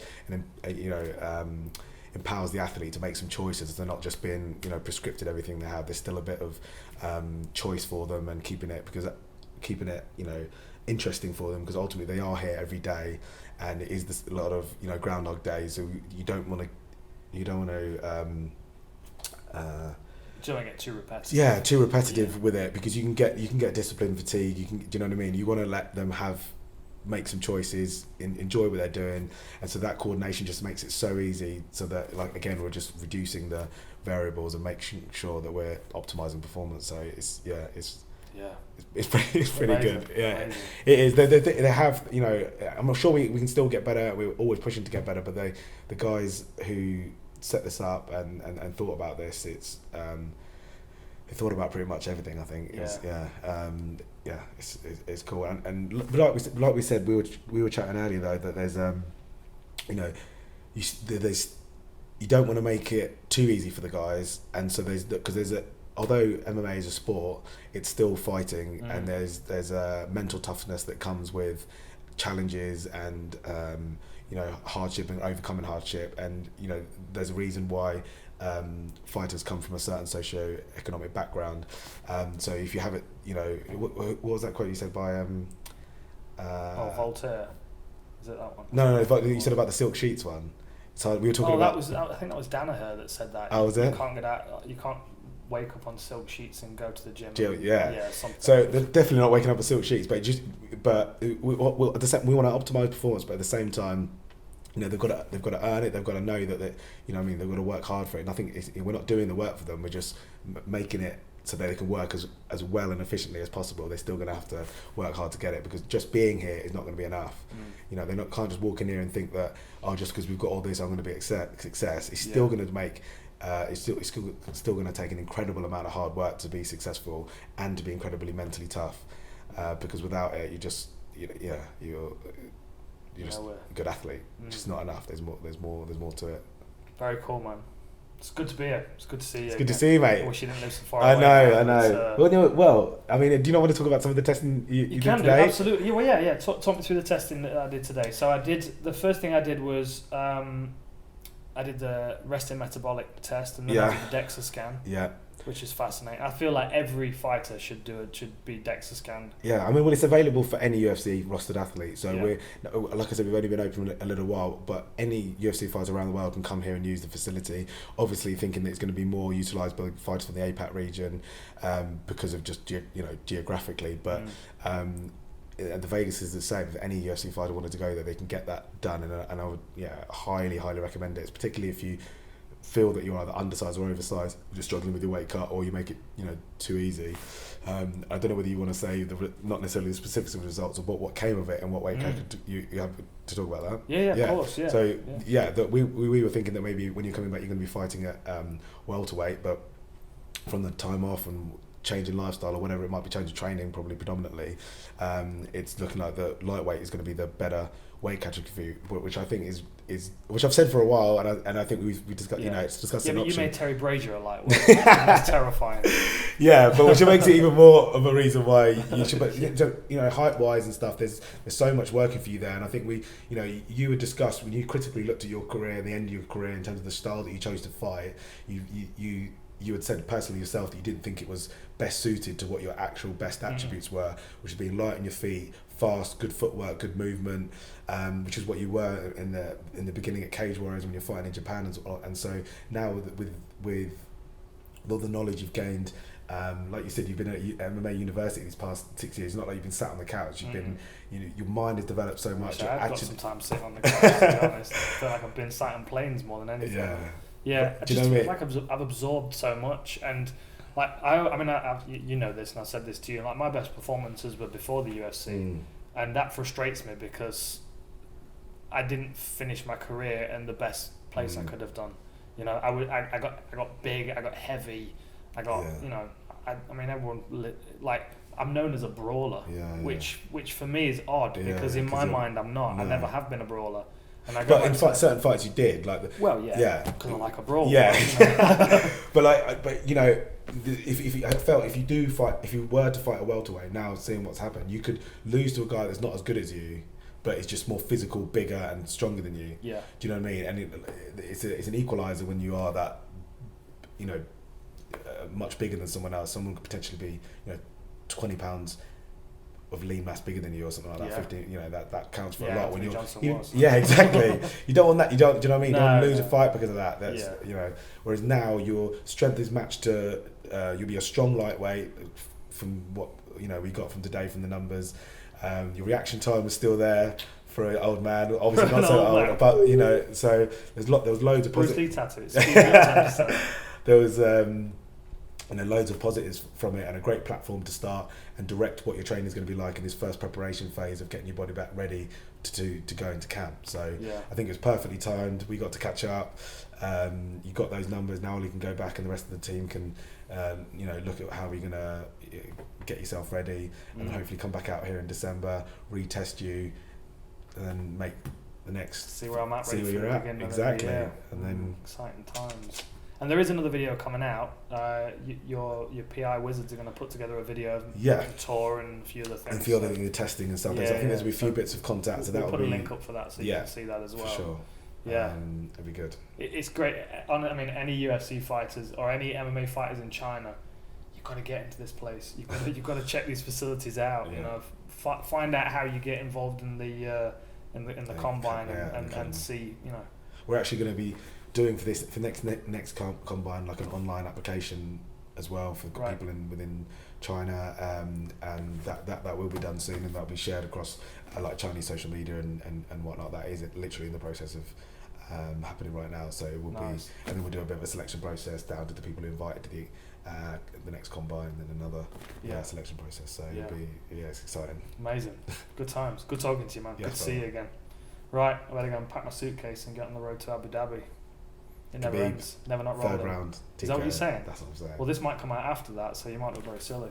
empowers the athlete to make some choices. They're not just being prescripted everything they have. There's still a bit of choice for them, and keeping it interesting for them, because ultimately they are here every day, and it is a lot of Groundhog Day, so you don't want to don't get too repetitive. Too repetitive with it, because you can get discipline fatigue. Do you know what I mean? You want to let them make some choices, enjoy what they're doing, and so that coordination just makes it so easy, so that again we're just reducing the variables and making sure that we're optimizing performance. So it's pretty good. Yeah, amazing. It is. They have I'm sure we can still get better. We're always pushing to get better, but the guys who set this up and thought about this, they thought about pretty much everything. I think it's cool. And like we said, we were chatting earlier though, that there's you don't want to make it too easy for the guys, and so although MMA is a sport, it's still fighting, and there's a mental toughness that comes with challenges and hardship and overcoming hardship, and there's a reason why fighters come from a certain socio-economic background. So if you have it, what was that quote you said by Voltaire? Is it that one? No, you said about the silk sheets one. So we were talking Oh, about. I think that was Danaher that said that. Oh, was it? You can't get out. You can't wake up on silk sheets and go to the gym. Yeah. Yeah, something. So they're definitely not waking up with silk sheets, but we want to optimize performance, but at the same time, you know, they've got to earn it. They've got to know that you know what I mean, they've got to work hard for it. And I think we're not doing the work for them. We're just making it so that they can work as well and efficiently as possible. They're still going to have to work hard to get it, because just being here is not going to be enough. You know, can't just walk in here and think that, oh, just because we've got all this, I'm going to be a success. It's still going to make. It's still going to take an incredible amount of hard work to be successful and to be incredibly mentally tough. Because without it, you're just a good athlete. It's just not enough. There's more to it. Very cool, man. It's good to be here. It's good to see you. It's good to see you, mate. I wish you didn't live so far I away. know. Well, I mean, do you not want to talk about some of the testing you did can today? do, absolutely. Well, yeah. Talk me through the testing that I did today. So the first thing I did was I did the resting metabolic test, and then I did the DEXA scan. Yeah. Which is fascinating. I feel like every fighter should be DEXA scanned. Yeah, I mean, well, it's available for any UFC rostered athlete. So we're, like I said, we've only been open a little while, but any UFC fighters around the world can come here and use the facility. Obviously, thinking that it's going to be more utilised by fighters from the APAC region because of just geographically. But the Vegas is the same. If any UFC fighter wanted to go there, they can get that done, and I would highly recommend it. Particularly if you feel that you're either undersized or oversized, you're struggling with your weight cut, or you make it too easy. I don't know whether you want to say not necessarily the specifics of the results, or what came of it and what weight cut you have to talk about that. Yeah, of course. Yeah. So that we were thinking that maybe when you're coming back, you're going to be fighting at welterweight, but from the time off and change in lifestyle or whatever it might be, change of training probably predominantly, it's looking like the lightweight is going to be the better weight category for you, which I think is which I've said for a while, and I think we discussed it's discussed an but option. You made Terry Brazier a lightweight. That's terrifying. Yeah, but which makes it even more of a reason why you should. But height wise and stuff, there's so much working for you there, and I think you would discuss when you critically looked at your career, the end of your career in terms of the style that you chose to fight. You had said personally yourself that you didn't think it was best suited to what your actual best attributes were, which is being light on your feet, fast, good footwork, good movement, which is what you were in the beginning at Cage Warriors when you're fighting in Japan, and so now with all the knowledge you've gained, like you said, you've been at MMA University these past 6 years. It's not like you've been sat on the couch. You've been, your mind has developed so much. I've got some time sitting on the couch. To be honest, I feel like I've been sat on planes more than anything. Yeah, I just feel like I've absorbed so much, and like I mean, you know this, and I said this to you. Like my best performances were before the UFC, and that frustrates me because I didn't finish my career in the best place I could have done. I got big, I got heavy, I got I mean everyone like I'm known as a brawler, which for me is odd because in my mind I'm not. No. I never have been a brawler. But in certain fights you did, like because I like a brawl. Yeah, but if you were to fight a welterweight now, seeing what's happened, you could lose to a guy that's not as good as you, but it's just more physical, bigger, and stronger than you. Yeah, do you know what I mean? And it's an equalizer when you are that, much bigger than someone else. Someone could potentially be 20 pounds. Of lean mass bigger than you or something like that. 15, that counts for a lot. When yeah, exactly. You don't want that. You don't. Do you know what I mean? You don't want to lose a fight because of that. That's Whereas now your strength is matched to. You'll be a strong lightweight from what we got from today from the numbers. Your reaction time was still there for an old man. Obviously not so old, but so there was loads of Bruce Lee tattoos. There was. Loads of positives from it, and a great platform to start and direct what your training is going to be like in this first preparation phase of getting your body back ready to go into camp. So I think it was perfectly timed. We got to catch up. You got those numbers. Now Ollie can go back, and the rest of the team can look at how we're going to get yourself ready, and hopefully come back out here in December, retest you, and then make the next. See where I'm at. See where you're at. Exactly, and then exciting times. And there is another video coming out. Your PI wizards are going to put together a video of the tour and a few other things. And a few other things, testing and stuff. I think there's going to be a few bits of contact. So we'll put a link up for that so you can see that as well. For sure. Yeah. It'd be good. It's great. I mean, any UFC fighters or any MMA fighters in China, you've got to get into this place. You've got to check these facilities out. Find out how you get involved in the combine and see. we're actually going to be doing for next combine like an online application as well for people within China, and that will be done soon, and that'll be shared across like Chinese social media and whatnot. That is literally in the process of happening right now. So it will be, and then we'll do a bit of a selection process down to the people who invited to the next combine, and then another selection process. So it'll be it's exciting. Amazing, good times. Good talking to you, man. Good to see you again. Right, I better go and pack my suitcase and get on the road to Abu Dhabi. It never ends, never not rolling. Third round. Is that what you're saying? That's what I'm saying. Well, this might come out after that, so you might look very silly.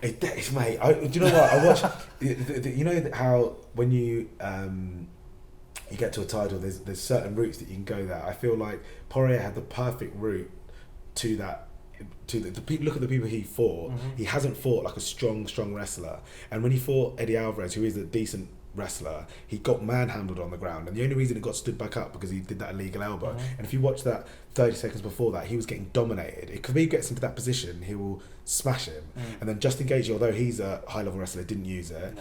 It's mate. Do you know what I watch? You know how when you get to a title, there's certain routes that you can go there. I feel like Poirier had the perfect route to that. To the people, look at the people he fought. He hasn't fought like a strong wrestler, and when he fought Eddie Alvarez, who is a decent wrestler, he got manhandled on the ground, and the only reason it got stood back up because he did that illegal elbow. And if you watch that 30 seconds before that, he was getting dominated. If Khabib gets into that position, he will smash him. And then Justin Gaethje, although he's a high level wrestler, didn't use it.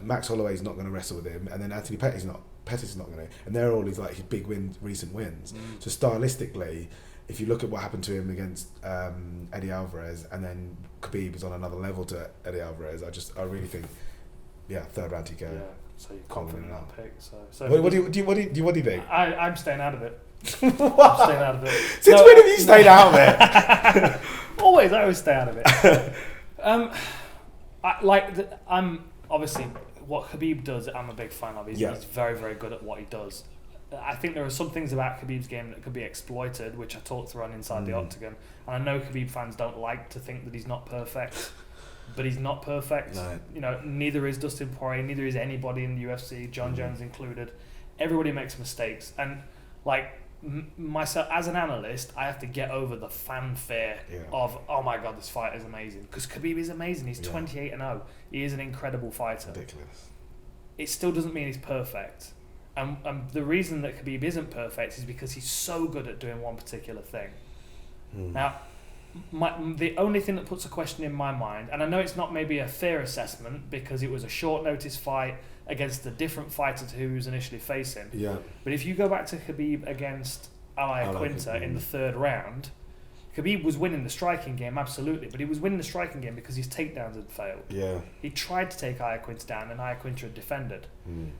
Max Holloway's not going to wrestle with him, and then Anthony Pettis is not going to, and they're all his big recent wins. So stylistically, if you look at what happened to him against Eddie Alvarez, and then Khabib was on another level to Eddie Alvarez, I really think, third round TKO. Yeah. So you're confident in that pick. So what do you think? I'm staying out of it. What? I'm staying out of it. Since when have you stayed out of it? I always stay out of it. I'm obviously what Khabib does. I'm a big fan of. He's very, very good at what he does. I think there are some things about Khabib's game that could be exploited, which I talked through on Inside the Octagon. And I know Khabib fans don't like to think that he's not perfect. But he's not perfect. No. You know, neither is Dustin Poirier, neither is anybody in the UFC, John Jones included. Everybody makes mistakes, and myself as an analyst, I have to get over the fanfare of, oh my god, this fight is amazing, because Khabib is amazing. He's 28-0. He is an incredible fighter. Ridiculous. It still doesn't mean he's perfect, and the reason that Khabib isn't perfect is because he's so good at doing one particular thing. Now, the only thing that puts a question in my mind, and I know it's not maybe a fair assessment because it was a short notice fight against a different fighter to who he was initially facing. Yeah. But if you go back to Khabib against Al Iaquinta in the third round, Khabib was winning the striking game, absolutely, but he was winning the striking game because his takedowns had failed. Yeah. He tried to take Iaquinta down, and Iaquinta had defended.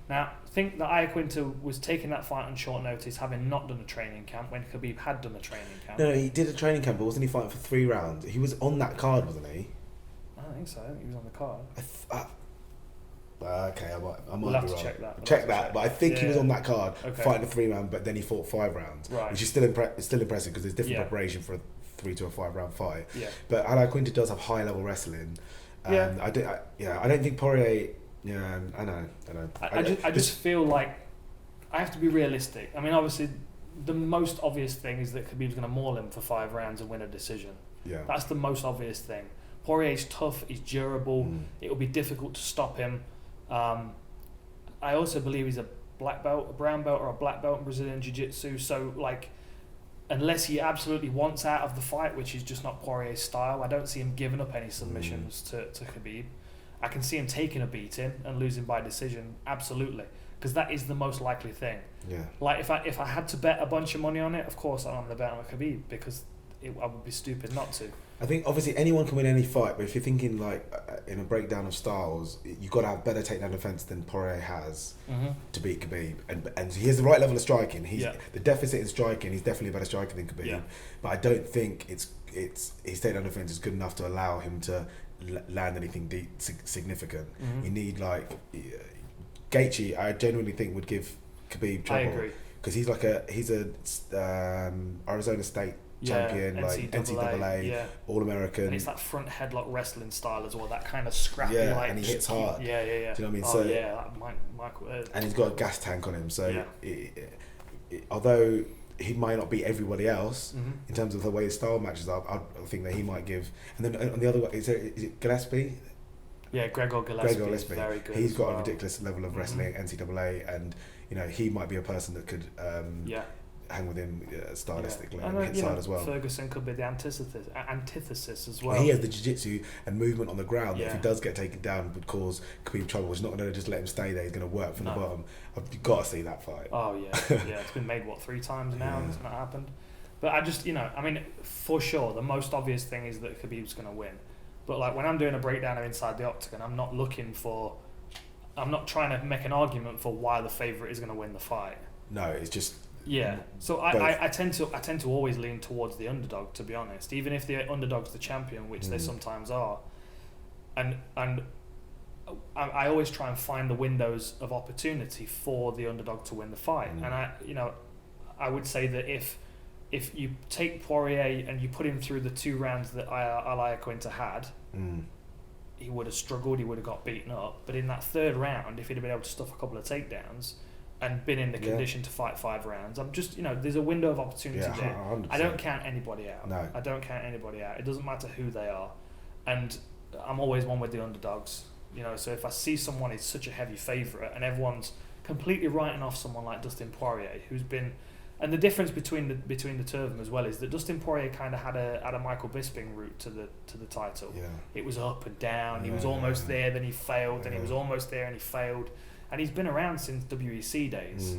Now, think that Iaquinta was taking that fight on short notice, having not done a training camp, when Khabib had done a training camp. No, he did a training camp, but wasn't he fighting for 3 rounds? He was on that card, wasn't he? I don't think so. I think he was on the card. Okay, I might we'll be have to wrong. check that. Check that, but I think he was on that card fighting a 3 round, but then he fought 5 rounds, which is still impressive because there's different preparation for a 3 to a 5 round fight. Yeah. But Al Iaquinta does have high level wrestling. I don't think Poirier. Yeah, I know. I just feel like I have to be realistic. I mean, obviously, the most obvious thing is that Khabib's going to maul him for 5 rounds and win a decision. Yeah. That's the most obvious thing. Poirier's tough. He's durable. It will be difficult to stop him. I also believe he's a black belt, a brown belt, or a black belt in Brazilian Jiu-Jitsu. So, unless he absolutely wants out of the fight, which is just not Poirier's style, I don't see him giving up any submissions to Khabib. I can see him taking a beating and losing by decision, absolutely, because that is the most likely thing. Yeah. If I had to bet a bunch of money on it, of course I'm going to bet on Khabib, because I would be stupid not to. I think obviously anyone can win any fight, but if you're thinking in a breakdown of styles, you've got to have better takedown defense than Poirier has to beat Khabib, and he has the right level of striking. The deficit in striking. He's definitely a better striker than Khabib, but I don't think it's his takedown defense is good enough to allow him to land anything significant. You need Gaethje. I genuinely think would give Khabib trouble. I agree, because he's a Arizona State champion, NCAA, All-American. And it's that front headlock wrestling style as well, that kind of scrappy, and he hits hard. Yeah. Do you know what I mean? Michael. And he's got a gas tank on him, so although he might not beat everybody else in terms of the way his style matches up, I think that he might give. And then on the other way, is it Gillespie? Yeah, Gregor Gillespie. Very good. He's got a ridiculous level of wrestling, NCAA, and he might be a person that could hang with him stylistically Yeah. and hit side as well. Ferguson could be the antithesis as well. But he has the jiu-jitsu and movement on the ground that if Yeah. he does get taken down would cause Khabib trouble. He's not going to just let him stay there. He's going to work from the bottom. You've got to see that fight. Oh yeah, yeah. It's been made 3 times now, and it's not happened. But I just, I mean, for sure, the most obvious thing is that Khabib's going to win. But like when I'm doing a breakdown of inside the octagon, I'm not trying to make an argument for why the favourite is going to win the fight. No, it's just. Yeah, so I tend to always lean towards the underdog, to be honest, even if the underdog's the champion, which they sometimes are, and I always try and find the windows of opportunity for the underdog to win the fight, and I would say that if you take Poirier and you put him through the 2 rounds that Iaquinta had, he would have struggled, he would have got beaten up, but in that 3rd round, if he'd have been able to stuff a couple of takedowns and been in the condition to fight 5 rounds, I'm just, there's a window of opportunity there. 100%. I don't count anybody out. No. I don't count anybody out. It doesn't matter who they are. And I'm always one with the underdogs. So if I see someone is such a heavy favourite and everyone's completely writing off someone like Dustin Poirier, who's been... And the difference between the 2 of them as well is that Dustin Poirier kind of had a Michael Bisping route to the title. Yeah. It was up and down. He was almost there, then he failed. Then he was almost there and he failed. And he's been around since WEC days.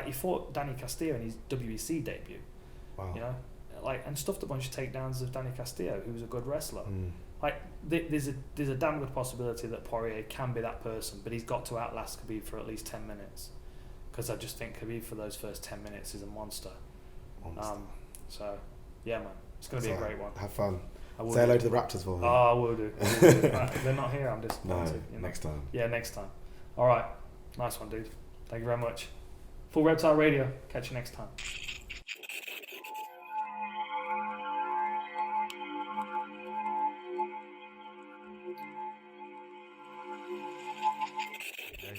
He fought Danny Castillo in his WEC debut. Wow. And stuffed a bunch of takedowns of Danny Castillo, who was a good wrestler. There's a damn good possibility that Poirier can be that person, but he's got to outlast Khabib for at least 10 minutes. Because I just think Khabib for those first 10 minutes is a monster. So, yeah, man. It's going to be a great one. Have fun. Say hello to the Raptors for me. Oh, I will do. Right, they're not here, I'm disappointed. No, next time. Yeah, next time. All right. Nice one, dude. Thank you very much. Full Reptile Radio. Catch you next time.